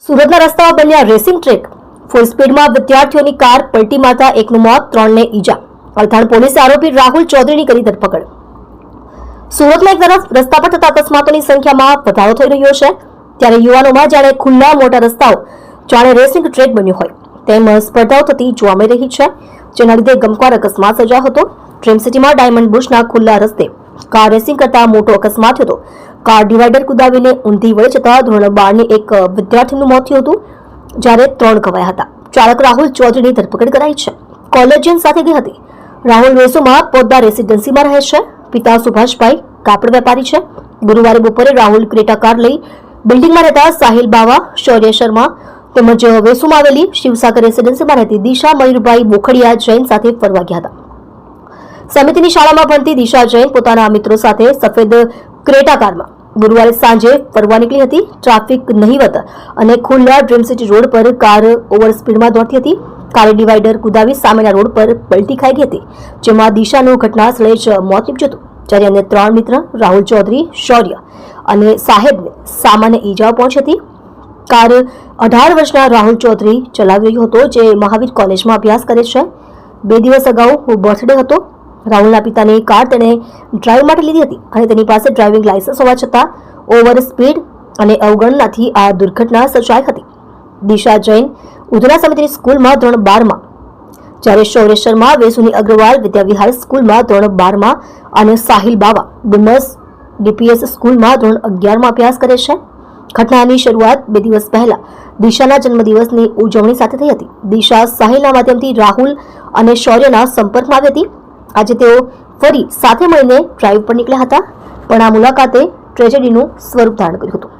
સુરતના રસ્તાઓ બન્યા રેસિંગ ટ્રેક. ફૂલ સ્પીડમાં વિદ્યાર્થીઓની કાર પલટી મારતા એકનું મોત, 3ને ઈજા. અલથાણ પોલીસે આરોપી રાહુલ ચૌધરીની કરી ધરપકડ. સુરતમાં એક તરફ રસ્તા પર થતા અકસ્માતોની સંખ્યામાં વધારો થઈ રહ્યો છે, ત્યારે યુવાનોમાં જાણે ખુલ્લા મોટા રસ્તાઓ જાણે રેસિંગ ટ્રેક બન્યો હોય તેમ સ્પર્ધાઓ થતી જોવા મળી રહી છે, જેના લીધે ગમખ્વાર અકસ્માત સર્જાયો હતો. ડ્રીમ સિટીમાં ડાયમંડ બુશના ખુલ્લા રસ્તે કાર રેસિંગ કરતા મોટો અકસ્માત થયો હતો. કાર ડિવાઈડર કુદાવીને ઊંધી વળી જતા ધોરણ 12ની એક વિદ્યાર્થીનું મોત થયું હતું, જ્યારે 3 ઘવાયા હતા. ચાલક રાહુલ ચૌધરીની ધરપકડ કરાઈ છે. કોલેજિયન સાથે ગઈ હતી. રાહુલ વેસુમાં પોદ્દાર રેસિડેન્સીમાં રહે છે. પિતા સુભાષભાઈ કાપડ વેપારી છે. ગુરુવારે બપોરે રાહુલ ક્રેટા કાર લઈ બિલ્ડિંગમાં રહેતા સાહિલ બાવા, શૌર્ય શર્મા તેમજ વેસુમાં આવેલી શિવસાગર રેસિડેન્સીમાં રહેતી દિશા મયુરભાઈ બોખડિયા જૈન સાથે ફરવા ગયા હતા. સમિતિની શાળામાં ભણતી દિશા જૈન પોતાના મિત્રો સાથે સફેદ ક્રેટા કારમાં ગુરુવારે સાંજે ફરવા નીકળી હતી. ટ્રાફિક નહિવત અને ખુલ્લા ડ્રીમ સિટી રોડ પર કાર ઓવર સ્પીડમાં દોડતી હતી. કારે ડિવાઈડર કુદાવી સામેના રોડ પર પલટી ખાઈ ગઈ હતી, જેમાં દિશાનું ઘટના સ્થળે જ મોત નીપજ્યું હતું, જ્યારે અન્ય 3 મિત્ર રાહુલ ચૌધરી, શૌર્ય અને સાહેબને સામાન્ય ઈજાઓ પહોંચી હતી. કાર 18 વર્ષના રાહુલ ચૌધરી ચલાવી રહ્યો હતો, જે મહાવીર કોલેજમાં અભ્યાસ કરે છે. 2 દિવસ અગાઉ બર્થડે હતો. રાહુલના પિતાની કાર તેણે ડ્રાઈવ માટે લીધી હતી અને તેની પાસે ડ્રાઇવિંગ લાયસન્સ હોવા છતાં ઓવર સ્પીડ અને અવગણનાથી આ દુર્ઘટના સર્જાઈ હતી. દિશા જૈન ઉધના સમિતિની સ્કૂલમાં ધોરણ 12માં, જ્યારે શૌર્ય શર્મા વેસુની અગ્રવાલ વિદ્યાવિહાર સ્કૂલમાં ધોરણ 12માં અને સાહિલ બાવા ડુમસ ડીપીએસ સ્કૂલમાં ધોરણ 11માં અભ્યાસ કરે છે. ઘટનાની શરૂઆત 2 દિવસ પહેલા દિશાના જન્મદિવસની ઉજવણી સાથે થઈ હતી. દિશા સાહિલના માધ્યમથી રાહુલ અને શૌર્યના સંપર્કમાં આવી હતી. આજે તેઓ ફરી સાથે મળીને ડ્રાઈવ પર નીકળ્યા હતા, પણ આ મુલાકાતે ટ્રેજેડીનું સ્વરૂપ ધારણ કર્યું હતું.